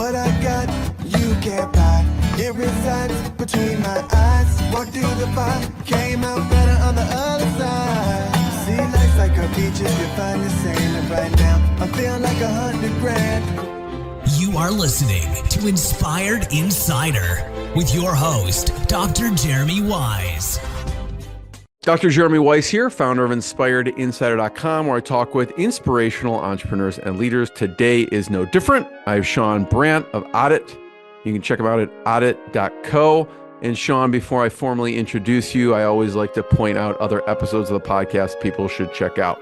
What I got, you can't buy. It resides between my eyes. Walked through the fire, came out better on the other side. See, life's like a beach if you find the sand. And right now, I'm feeling like 100 grand. You are listening to Inspired Insider with your host, Dr. Jeremy Wise. Dr. Jeremy Weiss here, founder of InspiredInsider.com, where I talk with inspirational entrepreneurs and leaders. Today is no different. I have Shaun Brandt of Oddit. You can check him out at oddit.co. And Shaun, before I formally introduce you, I always like to point out other episodes of the podcast people should check out.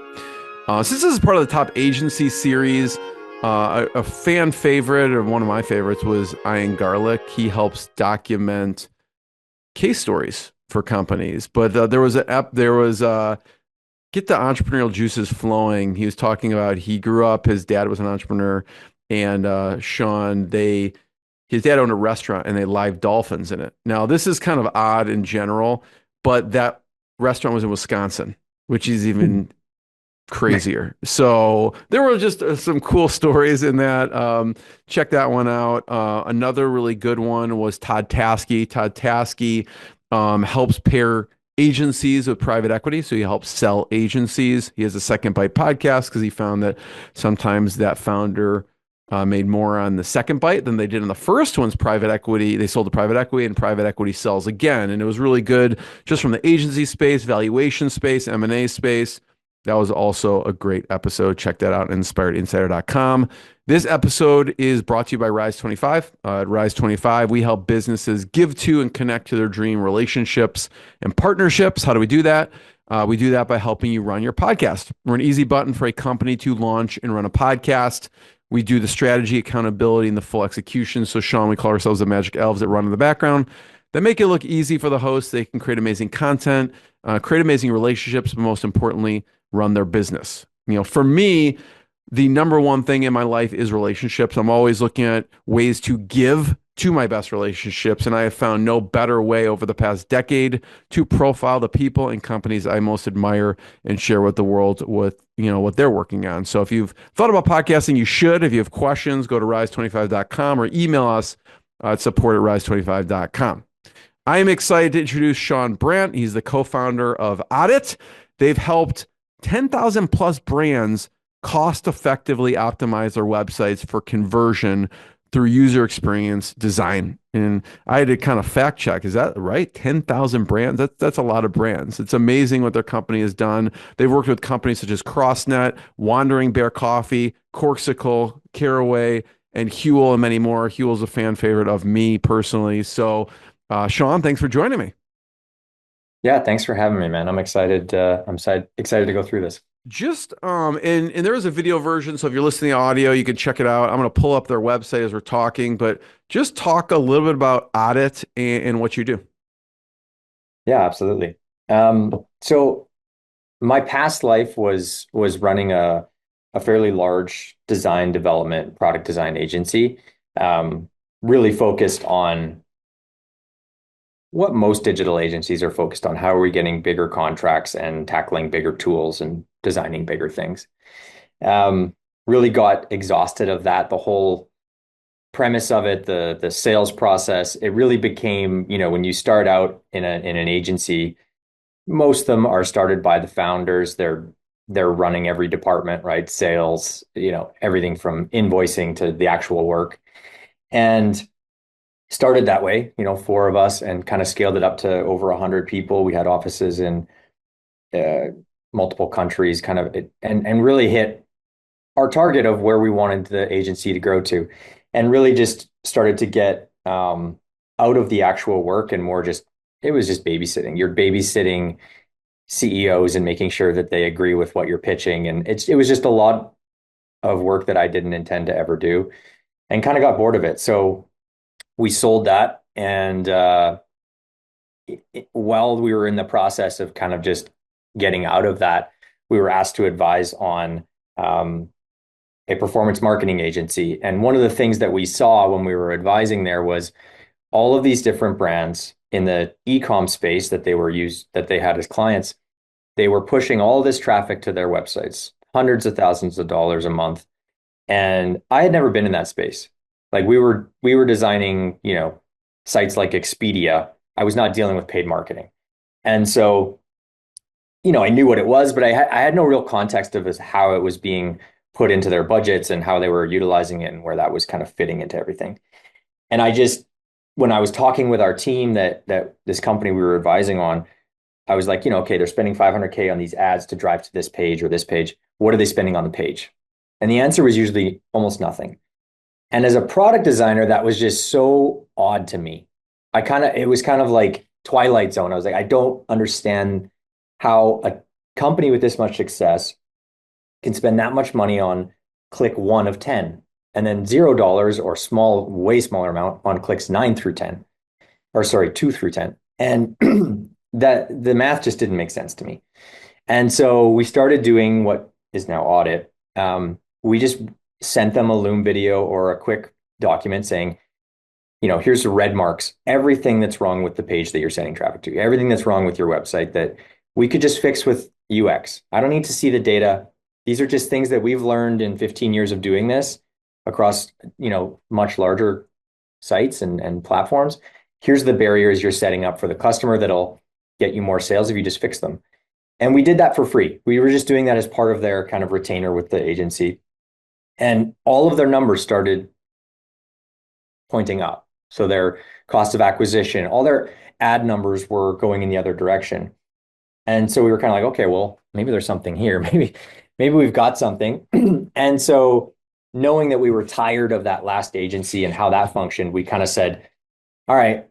Since this is part of the Top Agency series, a fan favorite, or one of my favorites, was Ian Garlic. He helps document case stories for companies, but there was Get the Entrepreneurial Juices Flowing. He was talking about, he grew up, his dad was an entrepreneur, and Shaun, his dad owned a restaurant and they live dolphins in it. Now, this is kind of odd in general, but that restaurant was in Wisconsin, which is even crazier. So there were just some cool stories in that. Check that one out. Another really good one was Todd Taskey. Todd Taskey helps pair agencies with private equity. So he helps sell agencies. He has a Second Bite podcast because he found that sometimes that founder made more on the second bite than they did on the first one's private equity. They sold to private equity and private equity sells again. And it was really good just from the agency space, valuation space, M&A space. That was also a great episode. Check that out at inspiredinsider.com. This episode is brought to you by Rise25. At Rise25, we help businesses give to and connect to their dream relationships and partnerships. How do we do that? We do that by helping you run your podcast. We're an easy button for a company to launch and run a podcast. We do the strategy, accountability, and the full execution. So, Shaun, we call ourselves the magic elves that run in the background that make it look easy for the hosts. They can create amazing content, create amazing relationships, but most importantly, run their business. You know, for me, the number one thing in my life is relationships. I'm always looking at ways to give to my best relationships, and I have found no better way over the past decade to profile the people and companies I most admire and share with the world with, you know, what they're working on. So if you've thought about podcasting, you should. If you have questions, go to rise25.com or email us at support@rise25.com. I am excited to introduce Shaun Brandt. He's the co-founder of Oddit. They've helped 10,000 plus brands cost effectively optimize their websites for conversion through user experience design. And I had to kind of fact check. Is that right? 10,000 brands? That's a lot of brands. It's amazing what their company has done. They've worked with companies such as CrossNet, Wandering Bear Coffee, Corksicle, Caraway, and Huel, and many more. Huel's a fan favorite of me personally. So, Shaun, thanks for joining me. Yeah, thanks for having me, man. I'm excited. Excited to go through this. Just and there is a video version, so if you're listening to audio, you can check it out. I'm going to pull up their website as we're talking, but just talk a little bit about Oddit and what you do. Yeah, absolutely. So my past life was running a fairly large design development, product design agency, really focused on what most digital agencies are focused on. How are we getting bigger contracts and tackling bigger tools and designing bigger things? Really got exhausted of that. The whole premise of it, the sales process, it really became, you know, when you start out in an agency, most of them are started by the founders. They're running every department, right? Sales, you know, everything from invoicing to the actual work. And started that way, you know, 4 of us, and kind of scaled it up to over 100 people. We had offices in multiple countries, kind of, and really hit our target of where we wanted the agency to grow to, and really just started to get out of the actual work and more just, it was just babysitting. You're babysitting CEOs and making sure that they agree with what you're pitching. And it was just a lot of work that I didn't intend to ever do, and kind of got bored of it. So we sold that, and while we were in the process of kind of just getting out of that, we were asked to advise on a performance marketing agency. And one of the things that we saw when we were advising there was all of these different brands in the e-com space that they had as clients. They were pushing all this traffic to their websites, hundreds of thousands of dollars a month. And I had never been in that space. Like we were designing, sites like Expedia. I was not dealing with paid marketing. And so, I knew what it was, but I had no real context of how it was being put into their budgets and how they were utilizing it and where that was kind of fitting into everything. And when I was talking with our team that this company we were advising on, I was like, okay, they're spending 500K on these ads to drive to this page or this page. What are they spending on the page? And the answer was usually almost nothing. And as a product designer, that was just so odd to me. It was kind of like Twilight Zone. I was like, I don't understand how a company with this much success can spend that much money on click 1 of 10 and then $0 or way smaller amount on clicks 9 through 10, or sorry, 2 through 10. And that the math just didn't make sense to me. And so we started doing what is now Oddit. We just sent them a Loom video or a quick document saying, here's the red marks, everything that's wrong with the page that you're sending traffic to, everything that's wrong with your website that we could just fix with UX. I don't need to see the data. These are just things that we've learned in 15 years of doing this across, much larger sites and platforms. Here's the barriers you're setting up for the customer that'll get you more sales if you just fix them. And we did that for free. We were just doing that as part of their kind of retainer with the agency. And all of their numbers started pointing up. So their cost of acquisition, all their ad numbers were going in the other direction. And so we were kind of like, okay, well, maybe there's something here. Maybe we've got something. And so knowing that we were tired of that last agency and how that functioned, we kind of said, all right,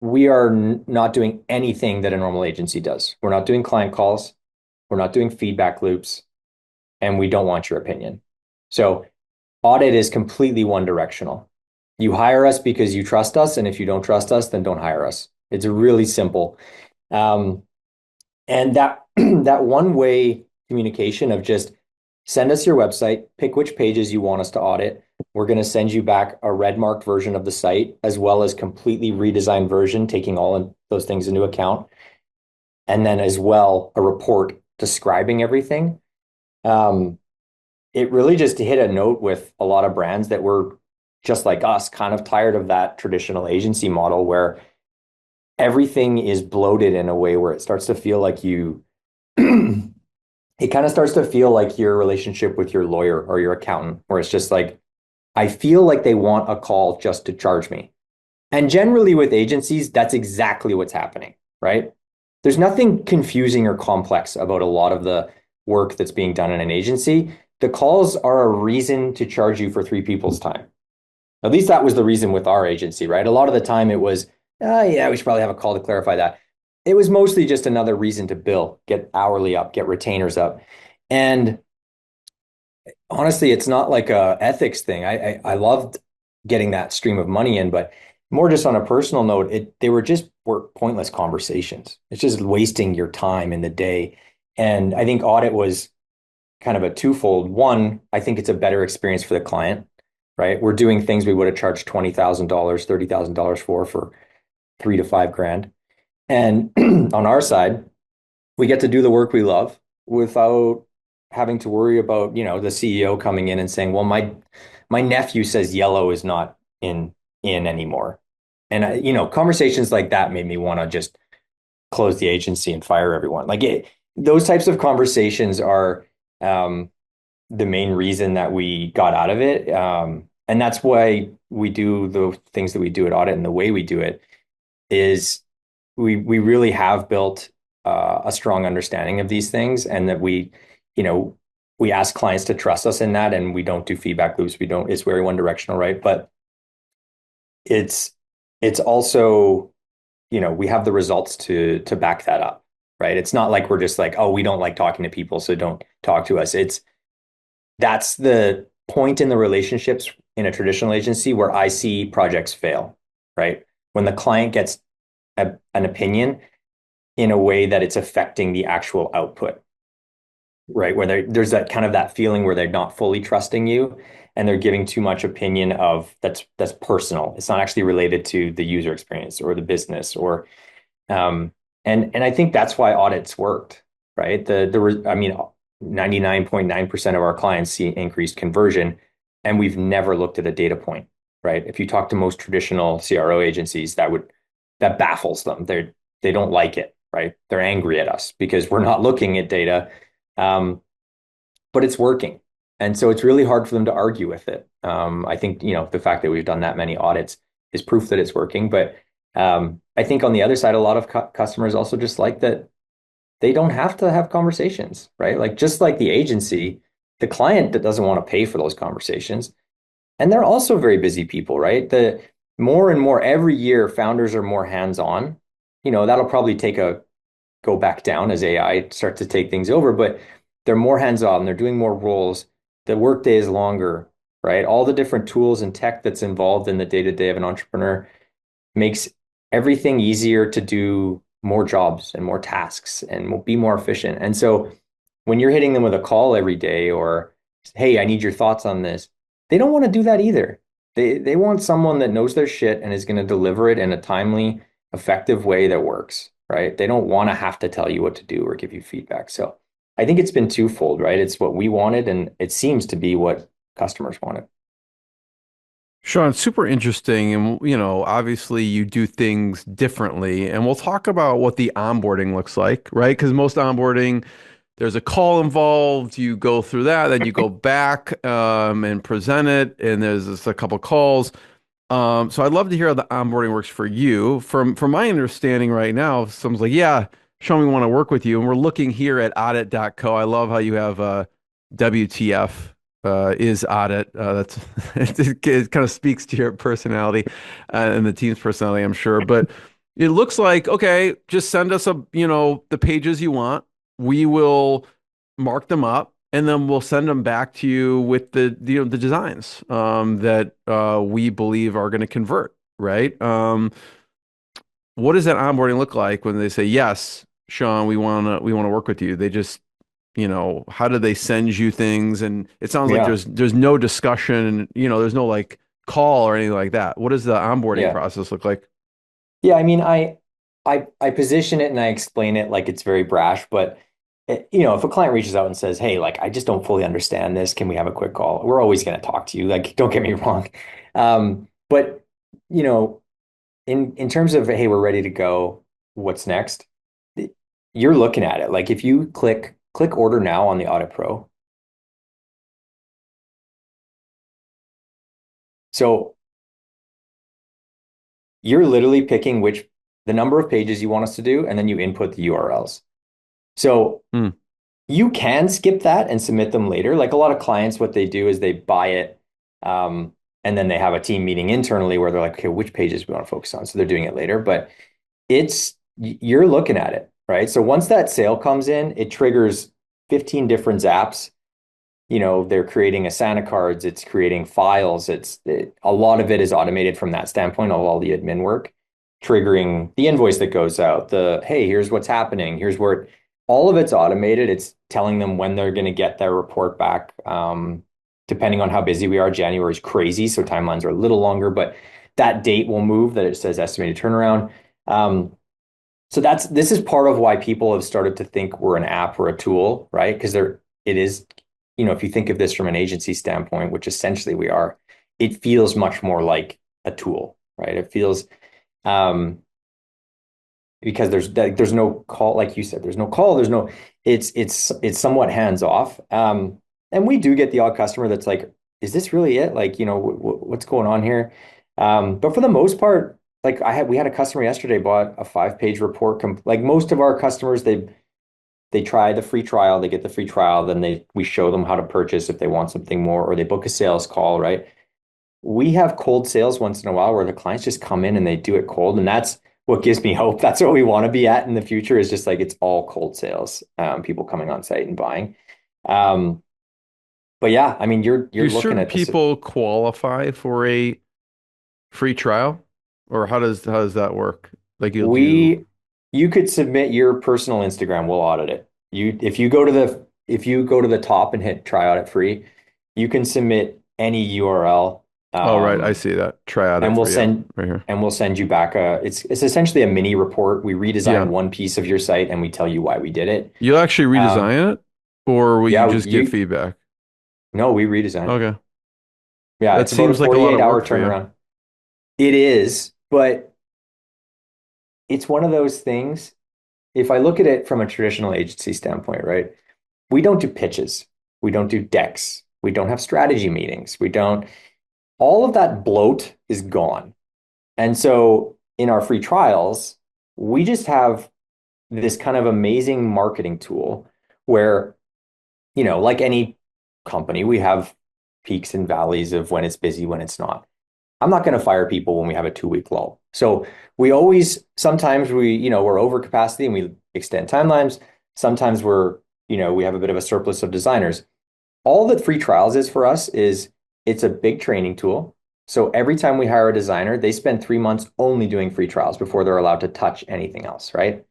we are not doing anything that a normal agency does. We're not doing client calls. We're not doing feedback loops. And we don't want your opinion. So Oddit is completely one directional. You hire us because you trust us. And if you don't trust us, then don't hire us. It's really simple. And that one-way communication of just send us your website, pick which pages you want us to audit. We're going to send you back a red marked version of the site, as well as completely redesigned version, taking all of those things into account. And then as well, a report describing everything. It really just hit a note with a lot of brands that were just like us, kind of tired of that traditional agency model where everything is bloated in a way where it starts to feel like it kind of starts to feel like your relationship with your lawyer or your accountant, where it's just like, I feel like they want a call just to charge me. And generally with agencies, that's exactly what's happening, right? There's nothing confusing or complex about a lot of the work that's being done in an agency. The calls are a reason to charge you for 3 people's time. At least that was the reason with our agency, right? A lot of the time it was, yeah, we should probably have a call to clarify that. It was mostly just another reason to bill, get hourly up, get retainers up. And honestly, it's not like a ethics thing. I loved getting that stream of money in, but more just on a personal note, they were pointless conversations. It's just wasting your time in the day. And I think Oddit was kind of a twofold. One, I think it's a better experience for the client, right? We're doing things we would have charged $20,000, $30,000 for 3 to 5 grand. And on our side, we get to do the work we love without having to worry about, the CEO coming in and saying, well, my nephew says yellow is not in anymore. And, conversations like that made me want to just close the agency and fire everyone. Those types of conversations are the main reason that we got out of it. And that's why we do the things that we do at Oddit, and the way we do it is we really have built a strong understanding of these things, and that we ask clients to trust us in that, and we don't do feedback loops. It's very one directional, right? But it's also, we have the results to back that up, right? It's not like we're just like, oh, we don't like talking to people, so don't talk to us. That's the point in the relationships in a traditional agency where I see projects fail, right? When the client gets an opinion in a way that it's affecting the actual output, right? Where there's that kind of that feeling where they're not fully trusting you, and they're giving too much opinion that's personal. It's not actually related to the user experience or the business and I think that's why audits worked, right? 99.9% of our clients see increased conversion, and we've never looked at a data point. right? If you talk to most traditional CRO agencies, that baffles them. They don't like it, right? They're angry at us because we're not looking at data, but it's working, and so it's really hard for them to argue with it. I think the fact that we've done that many audits is proof that it's working. But I think on the other side, a lot of customers also just like that they don't have to have conversations, right? Like just like the agency, the client that doesn't want to pay for those conversations. And they're also very busy people, right? The more and more every year, founders are more hands-on. That'll probably go back down as AI starts to take things over, but they're more hands-on, they're doing more roles. The workday is longer, right? All the different tools and tech that's involved in the day-to-day of an entrepreneur makes everything easier to do more jobs and more tasks and be more efficient. And so when you're hitting them with a call every day or, hey, I need your thoughts on this, they don't want to do that either. They want someone that knows their shit and is going to deliver it in a timely, effective way that works, right? They don't want to have to tell you what to do or give you feedback. So I think it's been twofold, right? It's what we wanted, and it seems to be what customers wanted. Shaun, super interesting. And, obviously you do things differently. And we'll talk about what the onboarding looks like, right? Because most onboarding, there's a call involved. You go through that, then you go back and present it. And there's just a couple calls. So I'd love to hear how the onboarding works for you. From my understanding right now, someone's like, yeah, Shaun, we want to work with you. And we're looking here at Oddit.co. I love how you have WTF is Oddit. That's it kind of speaks to your personality and the team's personality, I'm sure. But it looks like, okay, just send us the pages you want. We will mark them up and then we'll send them back to you with the designs that we believe are going to convert, right? What does that onboarding look like when they say, yes, Shaun, we want to work with you? They just, how do they send you things? And it sounds like Yeah. there's no discussion, there's no like call or anything like that. What does the onboarding Yeah. process look like? Yeah. I mean, I position it and I explain it like it's very brash, but if a client reaches out and says, "Hey, like I just don't fully understand this. Can we have a quick call?" We're always going to talk to you. Like, don't get me wrong. But you know, in terms of, hey, we're ready to go. What's next? You're looking at it. Like if you click order now on the Audit Pro. So you're literally picking the number of pages you want us to do, and then you input the URLs. So Hmm. you can skip that and submit them later. Like a lot of clients, what they do is they buy it, and then they have a team meeting internally where they're like, okay, which pages we want to focus on? So they're doing it later, but you're looking at it, right? So once that sale comes in, it triggers 15 different apps. They're creating Asana cards, it's creating files. A lot of it is automated from that standpoint of all the admin work, triggering the invoice that goes out, hey, here's what's happening. Here's where all of it's automated. It's telling them when they're going to get their report back. Depending on how busy we are, January is crazy. So timelines are a little longer, but that date will move that it says estimated turnaround. So this is part of why people have started to think we're an app or a tool, right? Because it is, if you think of this from an agency standpoint, which essentially we are, it feels much more like a tool, right? It feels because there's no call, like you said, there's no call, it's somewhat hands off. And we do get the odd customer that's like, is this really it? Like, what's going on here? But for the most part, like we had a customer yesterday bought a 5-page report. Like most of our customers, they try the free trial, they get the free trial, then we show them how to purchase if they want something more, or they book a sales call, right? We have cold sales once in a while where the clients just come in and they do it cold. And that's what gives me hope. That's what we want to be at in the future, is just like it's all cold sales, people coming on site and buying. But yeah, I mean, you're Do looking certain at this. people qualify for a free trial, or how does that work? Like you'll do. You could submit your personal Instagram, we'll audit it. If you go to the top and hit try audit free, you can submit any URL, Oh, right. I see that. Try out it and we'll for you send right here. and we'll send you back it's essentially a mini report. We redesign Yeah. one piece of your site and we tell you why we did it. You'll actually Um, redesign it, or will you yeah, just give feedback? no, we redesign it. Okay. Yeah, That it's about a seems like a lot 48 of hour work for you. turnaround. It is, but it's one of those things. If I look at it from a traditional agency standpoint, right? We don't do pitches. We don't do decks. We don't have strategy meetings. We don't, all of that bloat is gone. And so in our free trials, we just have this kind of amazing marketing tool where, like any company, we have peaks and valleys of when it's busy, when it's not. I'm not going to fire people when we have a 2 week lull. So we always, sometimes we're over capacity and we extend timelines. Sometimes we have a bit of a surplus of designers. All that free trials is for us is it's a big training tool. So every time we hire a designer, they spend 3 months only doing free trials before they're allowed to touch anything else, right?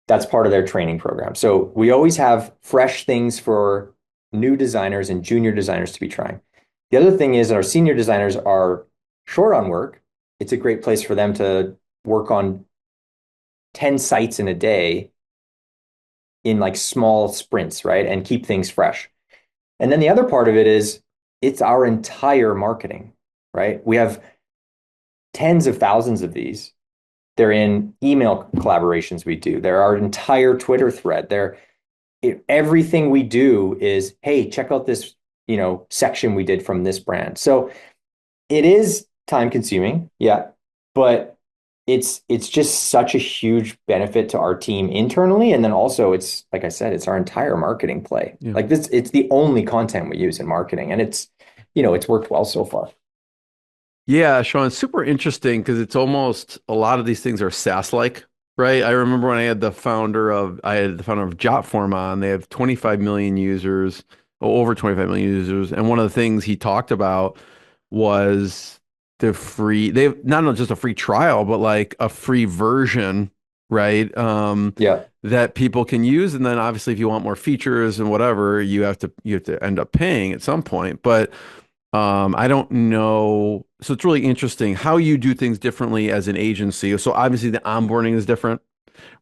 That's part of their training program. So we always have fresh things for new designers and junior designers to be trying. The other thing is our senior designers are short on work. It's a great place for them to work on 10 sites in a day in like small sprints, right? And keep things fresh. And then the other part of it is it's our entire marketing, right? We have tens of thousands of these. They're in email collaborations we do. They're our entire Twitter thread. Everything we do is, hey, check out this, section we did from this brand. So it is time consuming, yeah, but it's just such a huge benefit to our team internally, and then also it's like I said, it's our entire marketing play. Yeah. Like this, it's the only content we use in marketing, and it's worked well so far. Yeah, Sean, it's super interesting because it's almost a lot of these things are SaaS-like, right? I remember when I had the founder of Jotform on. They have 25 million users, or over 25 million users, and one of the things he talked about was they've not just a free trial, but like a free version, right? Yeah. That people can use, and then obviously if you want more features and whatever, you have to end up paying at some point, but. I don't know. So it's really interesting how you do things differently as an agency. So obviously the onboarding is different,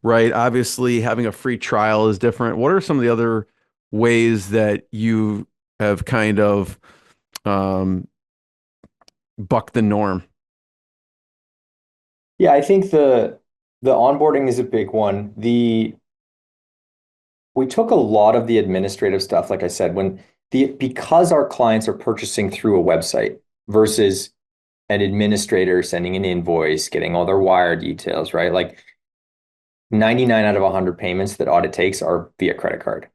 right? Obviously having a free trial is different. What are some of the other ways that you have kind of um, bucked the norm? Yeah, I think the onboarding is a big one. We took a lot of the administrative stuff, like I said, because our clients are purchasing through a website versus an administrator sending an invoice, getting all their wire details, right? Like 99 out of 100 payments that Oddit takes are via credit card.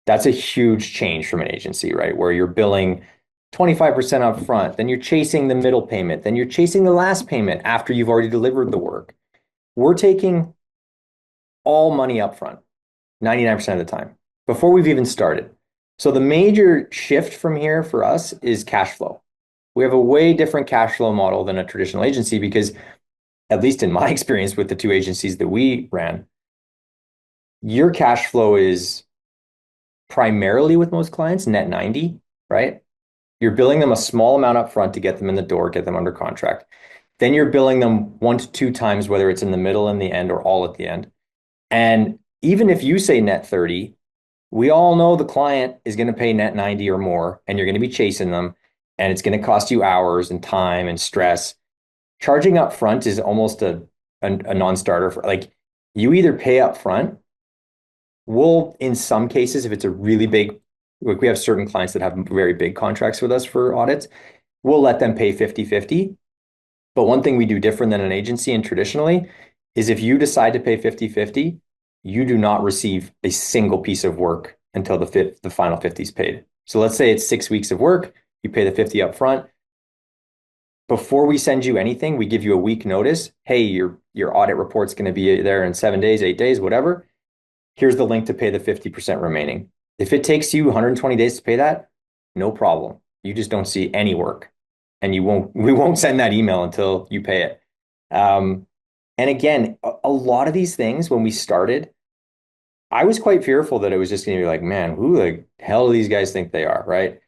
That's a huge change from an agency, right? Where you're billing 25% up front, then you're chasing the middle payment, then you're chasing the last payment after you've already delivered the work. We're taking all money up front, 99% of the time, before we've even started. So the major shift from here for us is cash flow. We have a way different cash flow model than a traditional agency because, at least in my experience with the two agencies that we ran, your cash flow is primarily with most clients net 90, right? You're billing them a small amount up front to get them in the door, get them under contract. Then you're billing them 1 to 2 times, whether it's in the middle and the end or all at the end. And even if you say net 30, we all know the client is going to pay net 90 or more, and you're going to be chasing them, and it's going to cost you hours and time and stress. Charging up front is almost a non-starter. Like, you either pay up front. We'll, in some cases, if it's a really big, like we have certain clients that have very big contracts with us for audits, we'll let them pay 50-50. But one thing we do different than an agency and traditionally is if you decide to pay 50-50, you do not receive a single piece of work until the final 50 is paid. So let's say it's 6 weeks of work, you pay the 50 up front. Before we send you anything, we give you a week notice. Hey, your audit report's going to be there in 7 days, 8 days, whatever. Here's the link to pay the 50% remaining. If it takes you 120 days to pay that, no problem. You just don't see any work, and we won't send that email until you pay it. And again, a lot of these things, when we started, I was quite fearful that it was just going to be like, man, who the hell do these guys think they are, right?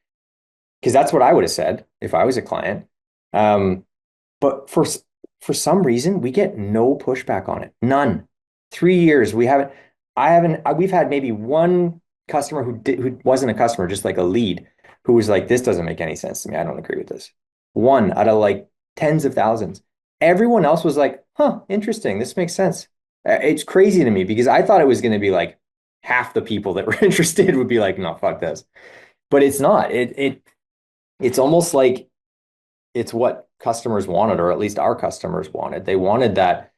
Because that's what I would have said if I was a client. But for some reason, we get no pushback on it. None. 3 years, we've had maybe one customer who wasn't a customer, just like a lead, who was like, this doesn't make any sense to me. I don't agree with this. One out of like tens of thousands. Everyone else was like, huh, interesting. This makes sense. It's crazy to me because I thought it was going to be like half the people that were interested would be like, no, fuck this. But it's not. It's almost like it's what customers wanted, or at least our customers wanted. They wanted that.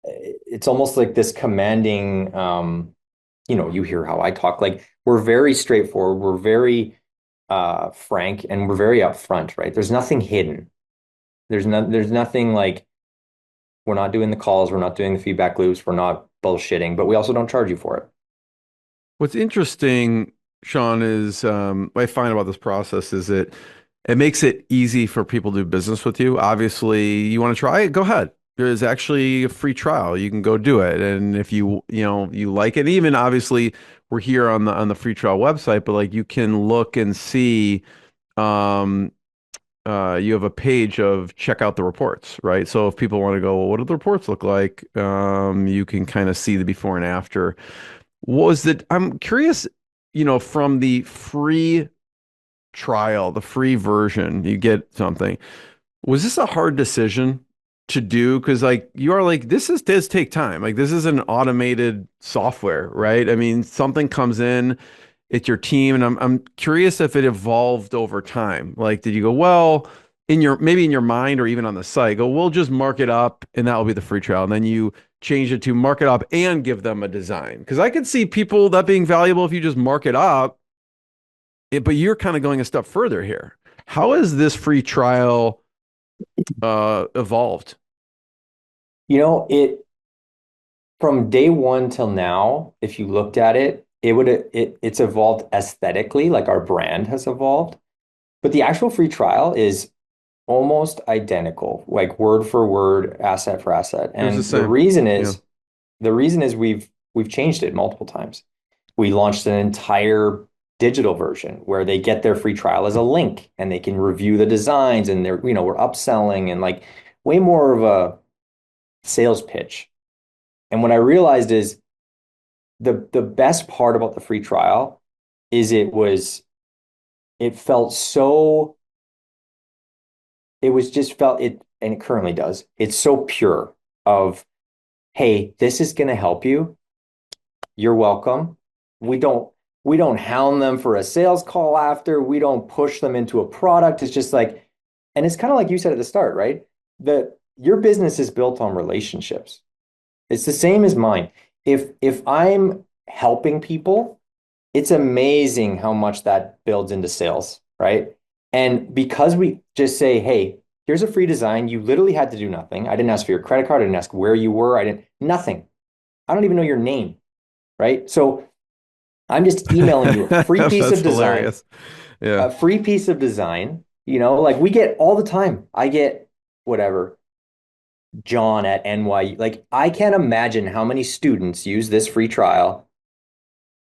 It's almost like this commanding, you hear how I talk. Like we're very straightforward, we're very frank, and we're very upfront, right? There's nothing hidden. There's nothing like we're not doing the calls, we're not doing the feedback loops, we're not bullshitting, but we also don't charge you for it. What's interesting, Shaun, is what I find about this process is it makes it easy for people to do business with you. Obviously, you want to try it, go ahead. There's actually a free trial. You can go do it. And if you like it, even obviously we're here on the free trial website, but like you can look and see um you have a page of check out the reports, right? So if people want to go, well, what do the reports look like? You can kind of see the before and after. Was that I'm curious, from the free trial, the free version, you get something. Was this a hard decision to do? Because like you are like, does take time. Like this is an automated software, right? I mean, something comes in, it's your team, and I'm curious if it evolved over time. Like, did you go, well, maybe in your mind or even on the site, go, we'll just mark it up and that will be the free trial. And then you change it to mark it up and give them a design. Because I could see people that being valuable if you just mark it up. But you're kind of going a step further here. How has this free trial evolved? It from day one till now, if you looked at it, it's evolved aesthetically, like our brand has evolved. But the actual free trial is almost identical, like word for word, asset for asset. It was the And the same. reason Yeah. is the reason is we've changed it multiple times. We launched an entire digital version where they get their free trial as a link and they can review the designs, and we're upselling and like way more of a sales pitch. And what I realized is the best part about the free trial is it felt so it was just felt it, and it currently does. It's so pure of, hey, this is going to help you. You're welcome. We don't we don't hound them for a sales call after. We don't push them into a product. It's just like, and it's kind of like you said at the start, right? That your business is built on relationships. It's the same as mine. If I'm helping people, it's amazing how much that builds into sales, right? And because we just say, hey, here's a free design, you literally had to do nothing. I didn't ask for your credit card. I didn't ask where you were. I didn't, nothing. I don't even know your name, right? So I'm just emailing you a free piece That's of design, hilarious. Yeah. a free piece of design, like we get all the time. I get whatever, John at NYU. Like I can't imagine how many students use this free trial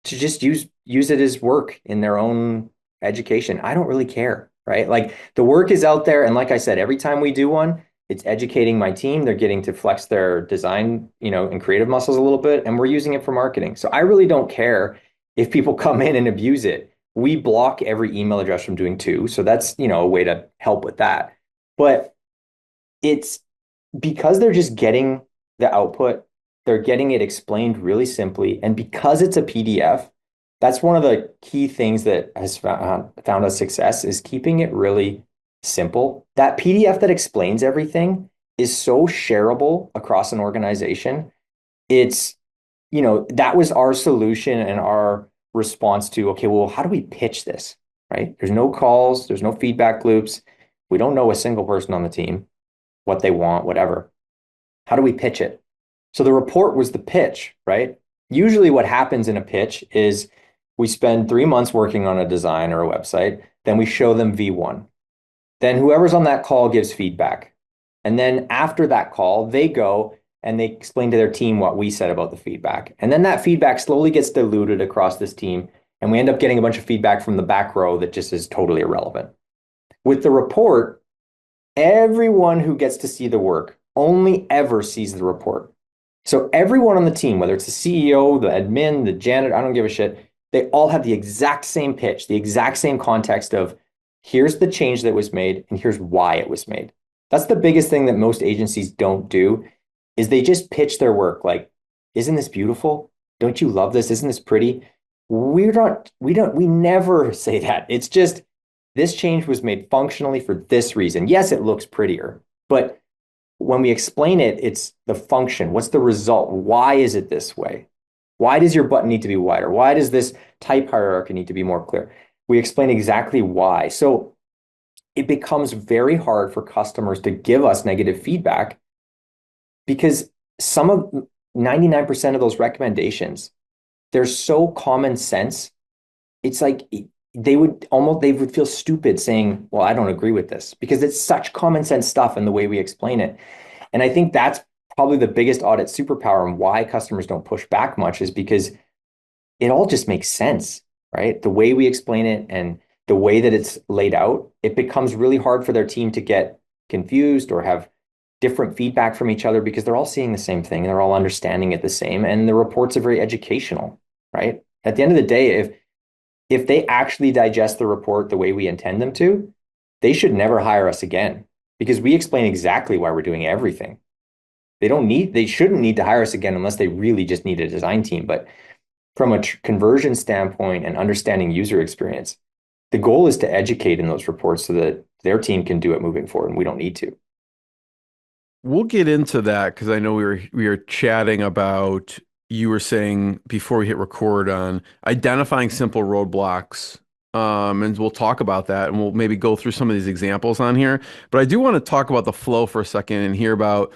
to just use it as work in their own education. I don't really care, right? Like the work is out there, and like I said, every time we do one, it's educating my team. They're getting to flex their design, and creative muscles a little bit, and we're using it for marketing. So I really don't care if people come in and abuse it. We block every email address from doing too, so that's a way to help with that. But it's because they're just getting the output, they're getting it explained really simply. And because it's a PDF, that's one of the key things that has found us success is keeping it really simple. That PDF that explains everything is so shareable across an organization. It's, that was our solution and our response to, okay, well, how do we pitch this? Right? There's no calls, there's no feedback loops. We don't know a single person on the team, what they want, whatever. How do we pitch it? So the report was the pitch, right? Usually what happens in a pitch is we spend 3 months working on a design or a website, then we show them V1. Then whoever's on that call gives feedback. And then after that call, they go and they explain to their team what we said about the feedback. And then that feedback slowly gets diluted across this team. And we end up getting a bunch of feedback from the back row that just is totally irrelevant. With the report, everyone who gets to see the work only ever sees the report. So everyone on the team, whether it's the CEO, the admin, the janitor, I don't give a shit, they all have the exact same pitch, the exact same context of Here's the change that was made, and here's why it was made. That's the biggest thing that most agencies don't do is they just pitch their work like, isn't this beautiful? Don't you love this? Isn't this pretty? We never say that. It's just this change was made functionally for this reason. Yes, it looks prettier, but when we explain it, it's the function. What's the result? Why is it this way? Why does your button need to be wider? Why does this type hierarchy need to be more clear? We explain exactly why. So it becomes very hard for customers to give us negative feedback because some of 99% of those recommendations, they're so common sense. It's like they would feel stupid saying, well, I don't agree with this because it's such common sense stuff in the way we explain it. And I think that's probably the biggest audit superpower and why customers don't push back much is because it all just makes sense, right? The way we explain it and the way that it's laid out, it becomes really hard for their team to get confused or have different feedback from each other because they're all seeing the same thing and they're all understanding it the same. And the reports are very educational, right? At the end of the day, if they actually digest the report the way we intend them to, they should never hire us again because we explain exactly why we're doing everything. They shouldn't need to hire us again unless they really just need a design team. But from a conversion standpoint and understanding user experience, the goal is to educate in those reports so that their team can do it moving forward and we don't need to. We'll get into that because I know we were chatting about you were saying before we hit record on identifying simple roadblocks. And we'll talk about that and we'll maybe go through some of these examples on here. But I do want to talk about the flow for a second and hear about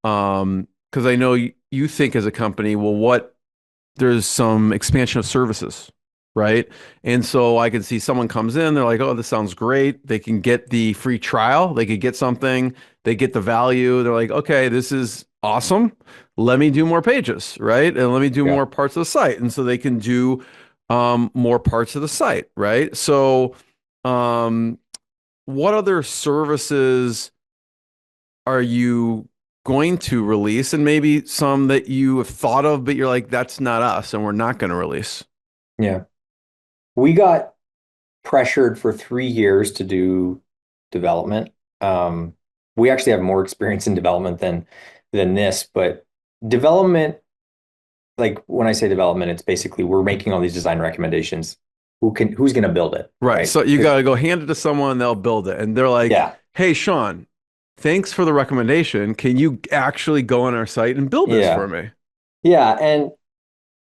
because I know you think as a company, well, there's some expansion of services, right? And so I can see someone comes in, they're like, oh, this sounds great. They can get the free trial, they could get something, they get the value. They're like, okay, this is awesome. Let me do more pages, right? And let me do Yeah. more parts of the site. And so they can do more parts of the site, right? So what other services are you going to release and maybe some that you have thought of, but you're like, that's not us and we're not going to release? Yeah. We got pressured for 3 years to do development. We actually have more experience in development than this, but development, like when I say development, it's basically we're making all these design recommendations. Who's going to build it, Right. right? So you got to go hand it to someone, they'll build it. And they're like, Yeah, hey, Shaun, thanks for the recommendation. Can you actually go on our site and build this for yeah, me? yeah. And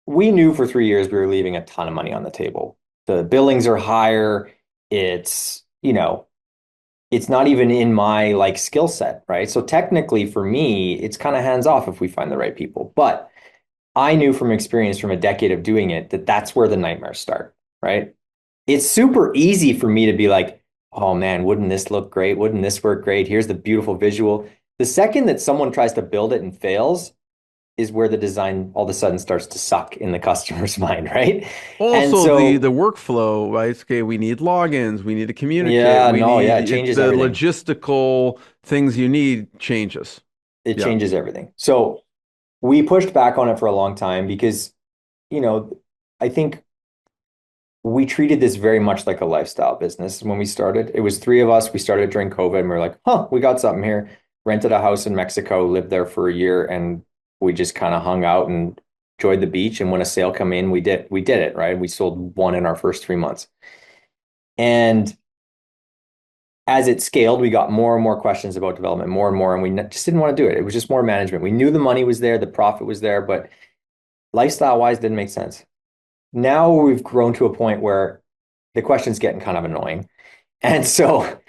we knew for 3 years we were leaving a ton of money on the table. The billings are higher. It's not even in my like skill set, right? So technically for me, it's kind of hands off if we find the right people. But I knew from experience from a decade of doing it that that's where the nightmares start, right? It's super easy for me to be like, oh man, wouldn't this look great? Wouldn't this work great? Here's the beautiful visual. The second that someone tries to build it and fails is where the design all of a sudden starts to suck in the customer's mind, right? And Also, the so, workflow, right? Okay, we need logins, we need to communicate, yeah, we no, yeah, need it changes the everything. logistical things you need changes. It Yeah. changes everything. So we pushed back on it for a long time because, you know, I think we treated this very much like a lifestyle business when we started. It was three of us. We started during COVID and we are like, huh, we got something here. Rented a house in Mexico, lived there for a year, and we just kind of hung out and enjoyed the beach. And when a sale come in, we did it, right? We sold one in our first 3 months. And as it scaled, we got more and more questions about development, more and more, and we just didn't want to do it. It was just more management. We knew the money was there, the profit was there, but lifestyle wise didn't make sense. Now we've grown to a point where the question's getting kind of annoying. And so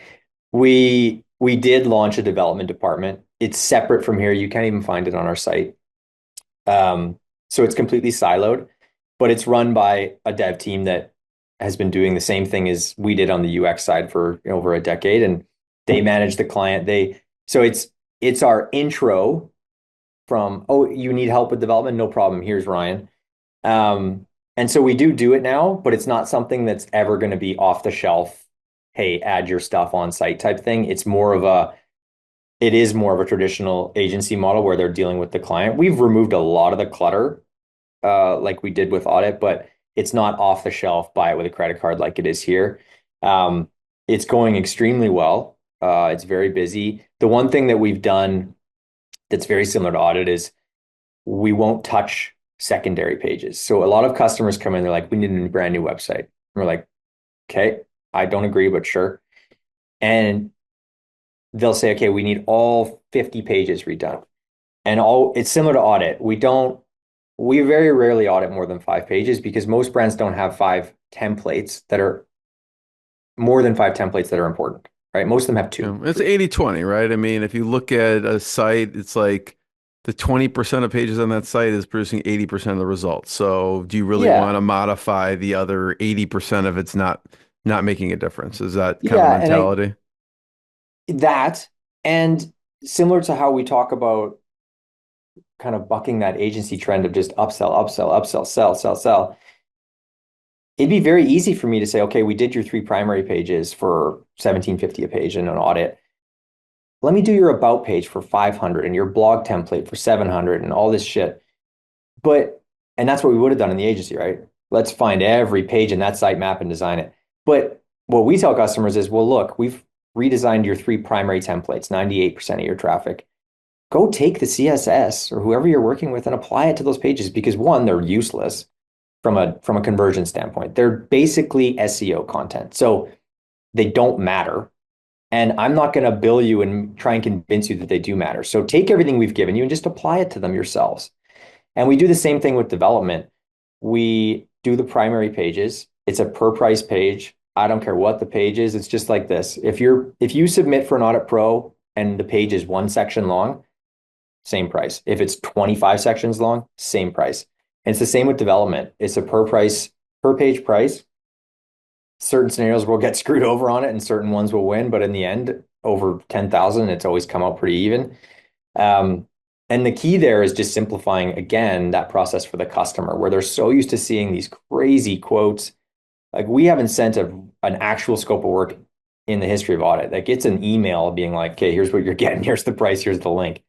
we did launch a development department. It's separate from here. You can't even find it on our site. So it's completely siloed, but it's run by a dev team that has been doing the same thing as we did on the UX side for over a decade, and they manage the client. So it's our intro from, oh, you need help with development? No problem. Here's Ryan. And so we do it now, but it's not something that's ever going to be off the shelf. Hey, add your stuff on site type thing. It is more of a traditional agency model where they're dealing with the client. We've removed a lot of the clutter, like we did with Oddit, but it's not off the shelf, buy it with a credit card like it is here. It's going extremely well. It's very busy. The one thing that we've done that's very similar to Oddit is we won't touch secondary pages. So a lot of customers come in, they're like, we need a brand new website. And we're like, okay, I don't agree, but sure. And they'll say, okay, we need all 50 pages redone. And it's similar to Oddit. We very rarely audit more than 5 pages because most brands don't have more than five templates that are important, right? Most of them have two. It's 80-20, right? I mean, if you look at a site, it's like the 20% of pages on that site is producing 80% of the results. So do you really want Yeah. to modify the other 80% if it's not making a difference? Is that kind of Yeah. mentality? That, and similar to how we talk about kind of bucking that agency trend of just upsell, upsell, upsell, sell, sell, sell. It'd be very easy for me to say, okay, we did your 3 primary pages for 1750 a page in an audit. Let me do your about page for 500 and your blog template for 700 and all this shit. And that's what we would have done in the agency, right? Let's find every page in that sitemap and design it. But what we tell customers is, well, look, we've redesigned your 3 primary templates, 98% of your traffic. Go take the CSS or whoever you're working with and apply it to those pages because one, they're useless from a conversion standpoint. They're basically SEO content. So they don't matter. And I'm not going to bill you and try and convince you that they do matter. So take everything we've given you and just apply it to them yourselves. And we do the same thing with development. We do the primary pages. It's a per price page. I don't care what the page is. It's just like this. If you submit for an Audit Pro and the page is 1 section long, same price. If it's 25 sections long, same price. And it's the same with development. It's a per page price. Certain scenarios will get screwed over on it and certain ones will win, but in the end, over 10,000, it's always come out pretty even. And the key there is just simplifying, again, that process for the customer where they're so used to seeing these crazy quotes. Like we haven't sent an actual scope of work in the history of Audit. Like it's an email being like, okay, here's what you're getting. Here's the price. Here's the link.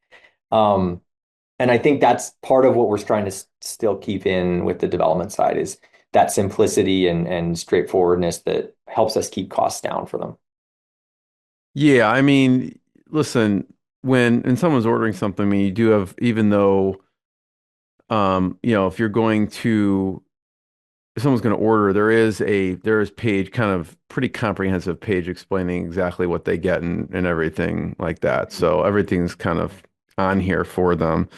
And I think that's part of what we're trying to still keep in with the development side is that simplicity and straightforwardness that helps us keep costs down for them. Yeah, I mean, listen, when someone's ordering something, I mean, you do have, even though, if you're going to, if someone's going to order, there is page, kind of pretty comprehensive page explaining exactly what they get and everything like that. So everything's kind of on here for them.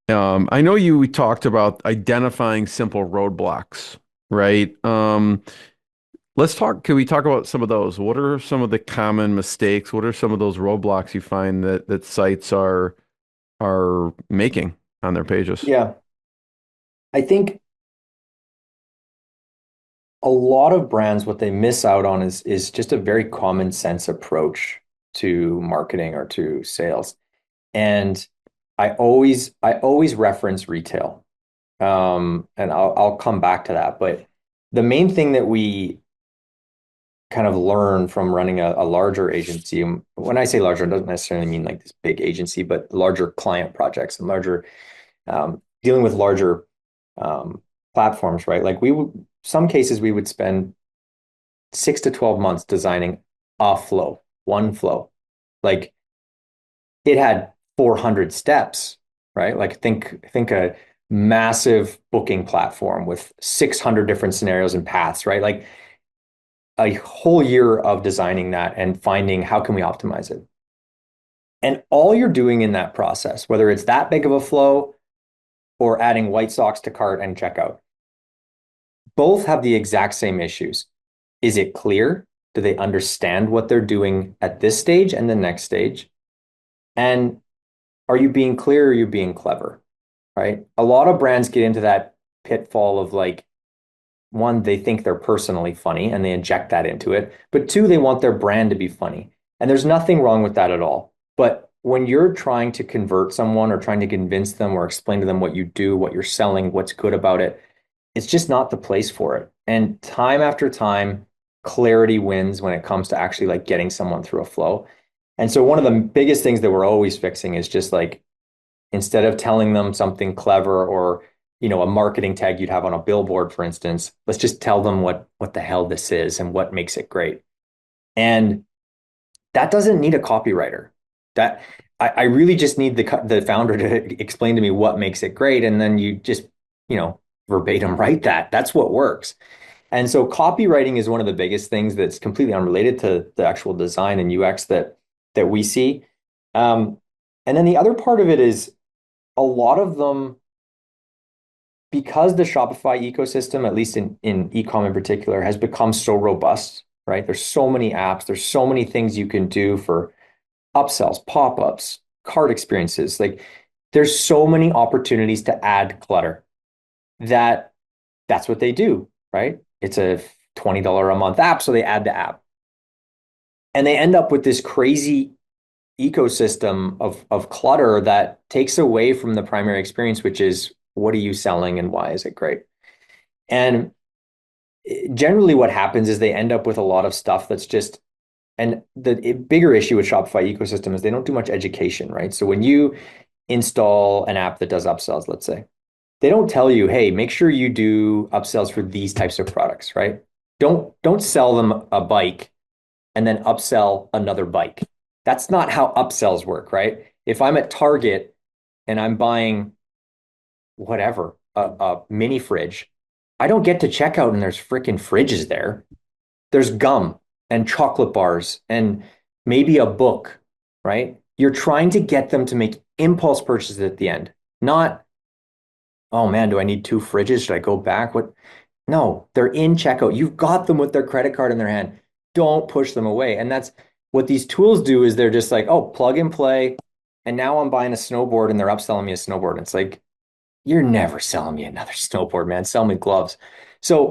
I know we talked about identifying simple roadblocks, right? Can we talk about some of those? What are some of the common mistakes? What are some of those roadblocks you find that sites are making on their pages? Yeah. I think a lot of brands, what they miss out on is just a very common sense approach to marketing or to sales. And I always reference retail. And I'll come back to that. But the main thing that we kind of learn from running a larger agency, when I say larger, it doesn't necessarily mean like this big agency, but larger client projects and larger dealing with larger platforms, right? Like some cases we would spend 6 to 12 months designing one flow. Like it had 400 steps, right? Like think a massive booking platform with 600 different scenarios and paths, right? Like a whole year of designing that and finding how can we optimize it. And all you're doing in that process, whether it's that big of a flow or adding white socks to cart and checkout, both have the exact same issues. Is it clear? Do they understand what they're doing at this stage and the next stage? And are you being clear or are you being clever? Right? A lot of brands get into that pitfall of like, one, they think they're personally funny and they inject that into it. But two, they want their brand to be funny. And there's nothing wrong with that at all. But when you're trying to convert someone or trying to convince them or explain to them what you do, what you're selling, what's good about it, it's just not the place for it. And time after time, clarity wins when it comes to actually like getting someone through a flow. And so one of the biggest things that we're always fixing is just like, instead of telling them something clever or a marketing tag you'd have on a billboard, for instance, let's just tell them what the hell this is and what makes it great. And that doesn't need a copywriter. That I really just need the founder to explain to me what makes it great. And then you just, verbatim write that. That's what works. And so copywriting is one of the biggest things that's completely unrelated to the actual design and UX that we see. And then the other part of it is a lot of them, because the Shopify ecosystem, at least in e-com in particular, has become so robust, right? There's so many apps, there's so many things you can do for upsells, pop-ups, cart experiences. Like there's so many opportunities to add clutter that's what they do, right? It's a $20 a month app, so they add the app. And they end up with this crazy ecosystem of clutter that takes away from the primary experience, which is what are you selling and why is it great? And generally what happens is they end up with a lot of stuff that's just, and the bigger issue with Shopify ecosystem is they don't do much education, right? So when you install an app that does upsells, let's say, they don't tell you, hey, make sure you do upsells for these types of products, right? Don't sell them a bike and then upsell another bike. That's not how upsells work, right? If I'm at Target and I'm buying whatever, a mini fridge, I don't get to checkout and there's freaking fridges there. There's gum and chocolate bars and maybe a book, right? You're trying to get them to make impulse purchases at the end, not, oh man, do I need two fridges? Should I go back? What? No, they're in checkout. You've got them with their credit card in their hand. Don't push them away. And that's what these tools do is they're just like, oh, plug and play. And now I'm buying a snowboard and they're upselling me a snowboard. And it's like, you're never selling me another snowboard, man. Sell me gloves. So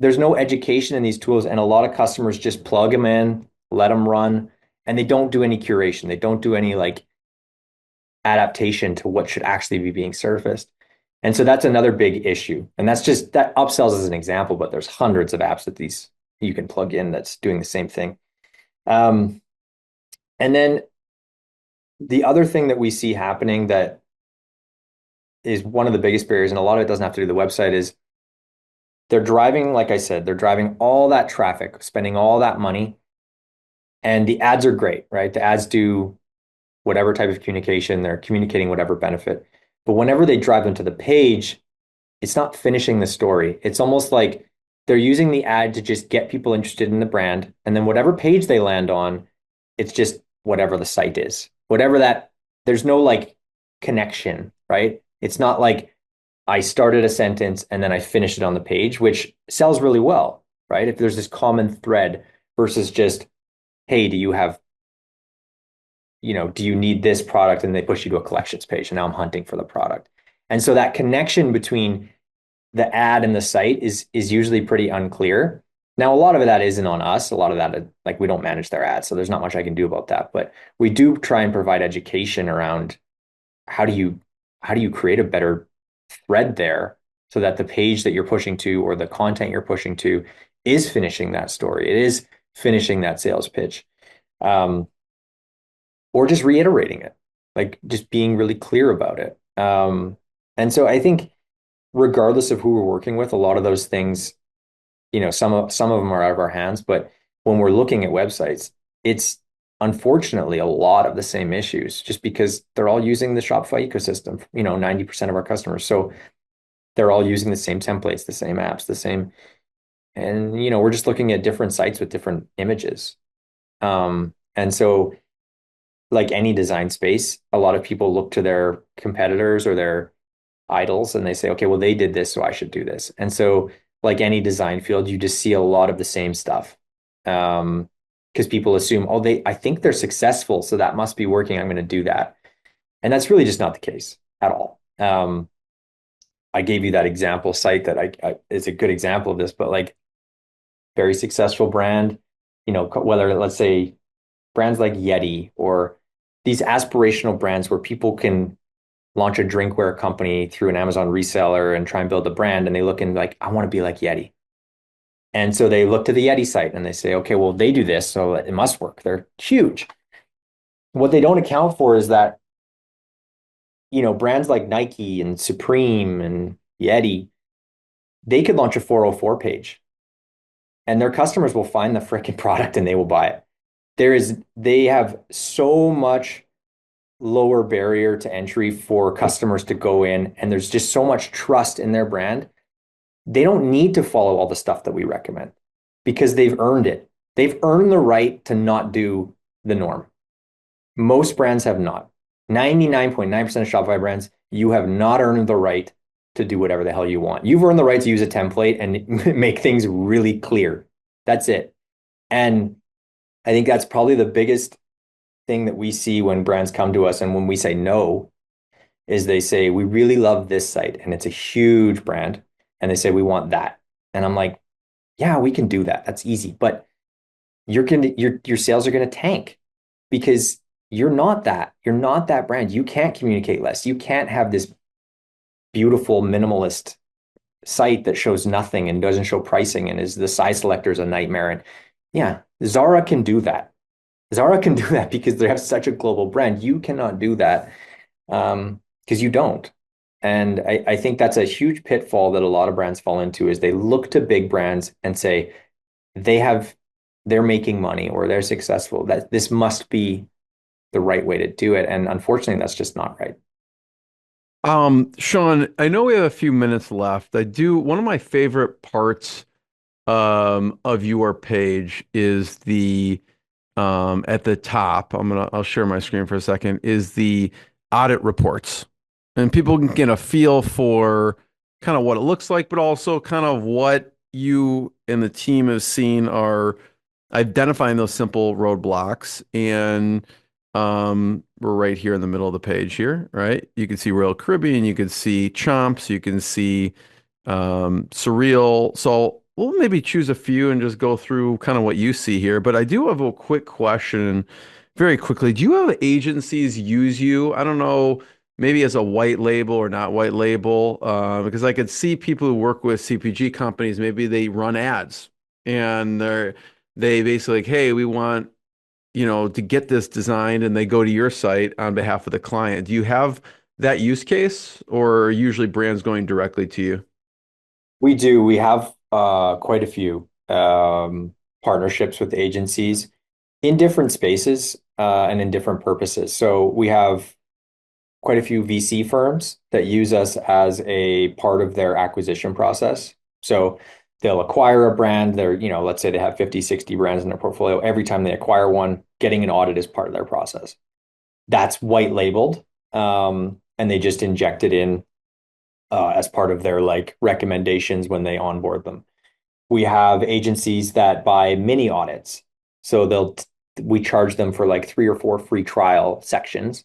there's no education in these tools. And a lot of customers just plug them in, let them run, and they don't do any curation. They don't do any like adaptation to what should actually be being surfaced. And so that's another big issue. And that's just that upsells as an example, but there's hundreds of apps that these you can plug in that's doing the same thing. And then the other thing that we see happening that is one of the biggest barriers, and a lot of it doesn't have to do with the website, is they're driving, like I said, they're driving all that traffic, spending all that money, and the ads are great, right? The ads do whatever type of communication, they're communicating whatever benefit. But whenever they drive them to the page, it's not finishing the story. It's almost like they're using the ad to just get people interested in the brand. And then whatever page they land on, it's just whatever the site is. Whatever that, there's no like connection, right? It's not like I started a sentence and then I finished it on the page, which sells really well, right? If there's this common thread versus just, hey, do you need this product? And they push you to a collections page. And now I'm hunting for the product. And so that connection between the ad and the site is usually pretty unclear. Now, a lot of that isn't on us. A lot of that, like we don't manage their ads. So there's not much I can do about that. But we do try and provide education around how do you create a better thread there so that the page that you're pushing to or the content you're pushing to is finishing that story. It is finishing that sales pitch. Or just reiterating it, like just being really clear about it. And so I think regardless of who we're working with, a lot of those things, some of them are out of our hands, but when we're looking at websites, it's unfortunately a lot of the same issues just because they're all using the Shopify ecosystem, 90% of our customers. So they're all using the same templates, the same apps, the same, and, we're just looking at different sites with different images. And so like any design space, a lot of people look to their competitors or their idols and they say, okay, well, they did this, so I should do this. And so like any design field, you just see a lot of the same stuff. Because people assume, I think they're successful, so that must be working. I'm going to do that. And that's really just not the case at all. I gave you that example site that is a good example of this, but like very successful brand, whether let's say brands like Yeti or these aspirational brands where people can launch a drinkware company through an Amazon reseller and try and build a brand. And they look and like, I want to be like Yeti. And so they look to the Yeti site and they say, okay, well, they do this, so it must work. They're huge. What they don't account for is that, brands like Nike and Supreme and Yeti, they could launch a 404 page and their customers will find the freaking product and they will buy it. They have so much lower barrier to entry for customers to go in, and there's just so much trust in their brand. They don't need to follow all the stuff that we recommend because they've earned it. They've earned the right to not do the norm. Most brands have not. 99.9% of Shopify brands, you have not earned the right to do whatever the hell you want. You've earned the right to use a template and make things really clear. That's it. And I think that's probably the biggest thing that we see when brands come to us and when we say no, is they say, we really love this site and it's a huge brand. And they say, we want that. And I'm like, yeah, we can do that. That's easy. But your sales are going to tank because you're not that. You're not that brand. You can't communicate less. You can't have this beautiful minimalist site that shows nothing and doesn't show pricing and is the size selector is a nightmare. And yeah, Zara can do that. Zara can do that because they have such a global brand. You cannot do that because you don't. And I think that's a huge pitfall that a lot of brands fall into is they look to big brands and say they're making money or they're successful. That this must be the right way to do it. And unfortunately, that's just not right. Shaun, I know we have a few minutes left. One of my favorite parts of your page is the at the top. I'll share my screen for a second, is the audit reports. And people can get a feel for kind of what it looks like, but also kind of what you and the team have seen are identifying those simple roadblocks. And we're right here in the middle of the page here, right? You can see Royal Caribbean, you can see Chomps, you can see Surreal. So we'll maybe choose a few and just go through kind of what you see here. But I do have a quick question very quickly. Do you have agencies use you? I don't know, maybe as a white label or not white label, because I could see people who work with CPG companies, maybe they run ads and they basically like, hey, we want, to get this designed, and they go to your site on behalf of the client. Do you have that use case, or are usually brands going directly to you? We do. We have quite a few partnerships with agencies in different spaces and in different purposes. So we have quite a few VC firms that use us as a part of their acquisition process. So they'll acquire a brand. Let's say they have 50, 60 brands in their portfolio. Every time they acquire one, getting an audit is part of their process. That's white labeled, and they just inject it in as part of their recommendations when they onboard them. We have agencies that buy mini audits. So we charge them for 3 or 4 free trial sections.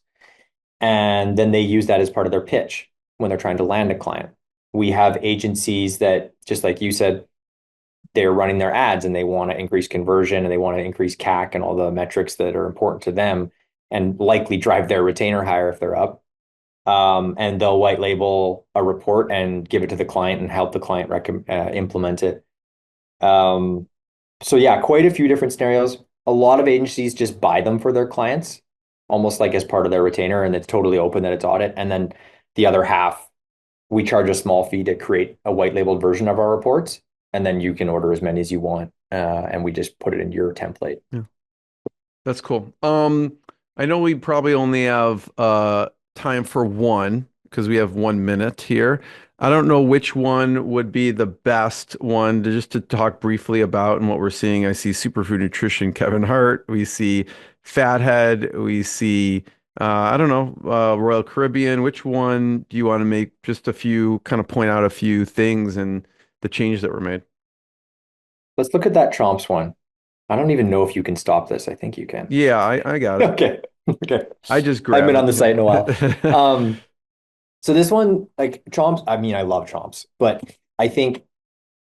And then they use that as part of their pitch when they're trying to land a client. We have agencies that, just like you said, they're running their ads and they want to increase conversion and they want to increase CAC and all the metrics that are important to them and likely drive their retainer higher if they're up. And they'll white label a report and give it to the client and help the client implement it. So yeah, quite a few different scenarios. A lot of agencies just buy them for their clients, almost like as part of their retainer, and it's totally open that it's audit. And then the other half, we charge a small fee to create a white labeled version of our reports, and then you can order as many as you want, and we just put it in your template. Yeah, that's cool. I know we probably only have time for one because we have 1 minute here. I don't know which one would be the best one to talk briefly about and what we're seeing. I see Superfood Nutrition, Kevin Hart. We see Fathead. We see, I don't know, Royal Caribbean. Which one do you want to make just kind of point out a few things and the changes that were made? Let's look at that Tromps one. I don't even know if you can stop this. I think you can. Yeah, I got it. Okay. Okay. I just I've been grabbed on the site in a while. it. So this one, Chomps, I mean, I love Chomps, but I think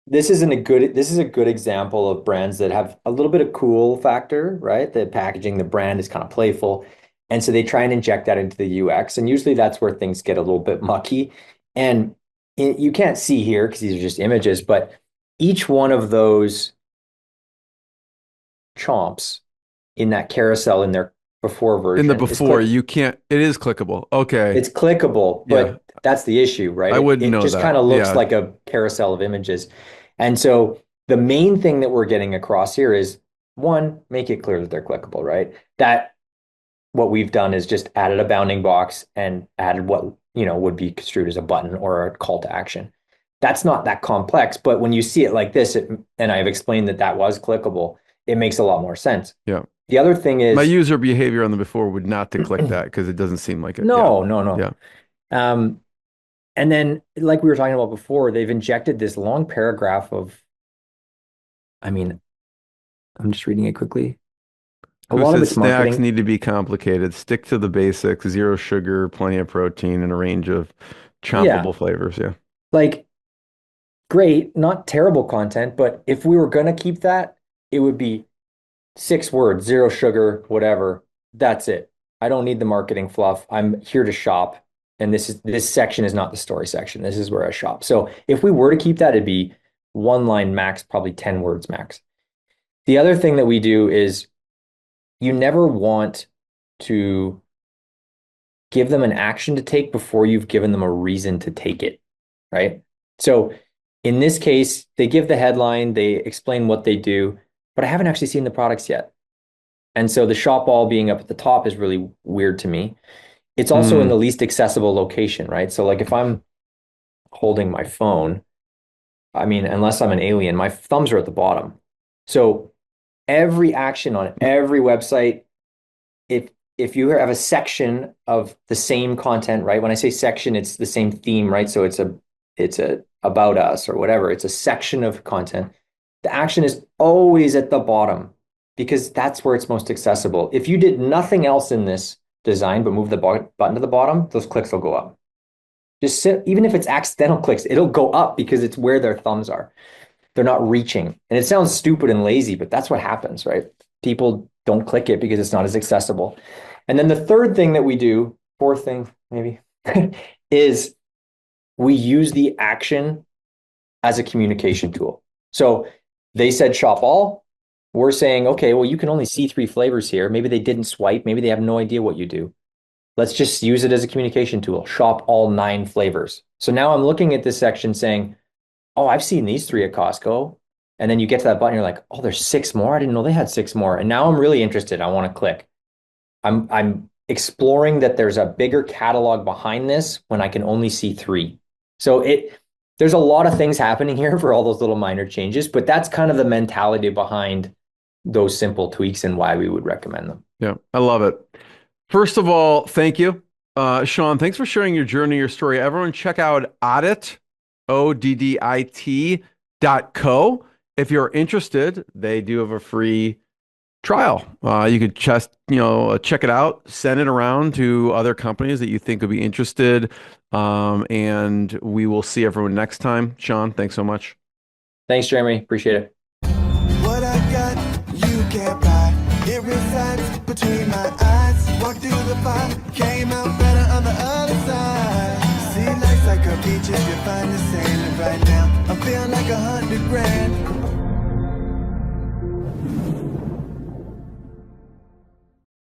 this is a good example of brands that have a little bit of cool factor, right? The packaging, the brand is kind of playful. And so they try and inject that into the UX. And usually that's where things get a little bit mucky. And you can't see here because these are just images, but each one of those Chomps in that carousel in their before version. In the before, you can't, it is clickable. Okay. It's clickable, but that's the issue, right? I wouldn't it know just that. kind of looks Yeah. like a carousel of images. And so the main thing that we're getting across here is, one, make it clear that they're clickable, right? That what we've done is just added a bounding box and added what, would be construed as a button or a call to action. That's not that complex, but when you see it like this, and I've explained that was clickable, it makes a lot more sense. Yeah. The other thing is my user behavior on the before would not to click that because it doesn't seem like it. No. Yeah. And then, like we were talking about before, they've injected this long paragraph of, I'm just reading it quickly. A lot of it's snacks marketing. need to be complicated. Stick to the basics, 0 sugar, plenty of protein, and a range of chompable flavors. Yeah. Like, great, not terrible content, but if we were going to keep that, it would be 6 words, 0 sugar, whatever. That's it. I don't need the marketing fluff. I'm here to shop. And this section is not the story section. This is where I shop. So if we were to keep that, it'd be 1 line max, probably 10 words max. The other thing that we do is you never want to give them an action to take before you've given them a reason to take it, right? So in this case, they give the headline, they explain what they do, but I haven't actually seen the products yet. And so the shop all being up at the top is really weird to me. It's also in the least accessible location, right? So like if I'm holding my phone, unless I'm an alien, my thumbs are at the bottom. So every action on every website, if you have a section of the same content, right? When I say section, it's the same theme, right? So it's a about us or whatever. It's a section of content. The action is always at the bottom because that's where it's most accessible. If you did nothing else in this design but move the button to the bottom, those clicks will go up. Even if it's accidental clicks, it'll go up because it's where their thumbs are. They're not reaching. And it sounds stupid and lazy, but that's what happens, right? People don't click it because it's not as accessible. And then the third thing that we do, fourth thing maybe, is we use the action as a communication tool. So they said shop all. We're saying, okay, well, you can only see 3 flavors here. Maybe they didn't swipe. Maybe they have no idea what you do. Let's just use it as a communication tool. Shop all 9 flavors. So now I'm looking at this section saying, oh, I've seen these 3 at Costco. And then you get to that button, you're like, oh, there's 6 more. I didn't know they had 6 more. And now I'm really interested. I want to click. I'm exploring that there's a bigger catalog behind this when I can only see 3. So there's a lot of things happening here for all those little minor changes, but that's kind of the mentality behind those simple tweaks and why we would recommend them. Yeah, I love it. First of all, thank you. Shaun, thanks for sharing your journey, your story. Everyone check out Oddit, ODDIT.co. If you're interested, they do have a free trial. You could just, check it out, send it around to other companies that you think would be interested. And we will see everyone next time. Shaun, thanks so much. Thanks, Jeremy. Appreciate it. What I got, you can't buy. It resides between my eyes. Walked through the fire, came out better on the other side. See, life's like a beach if you find the sailing right now. I feel like 100 grand.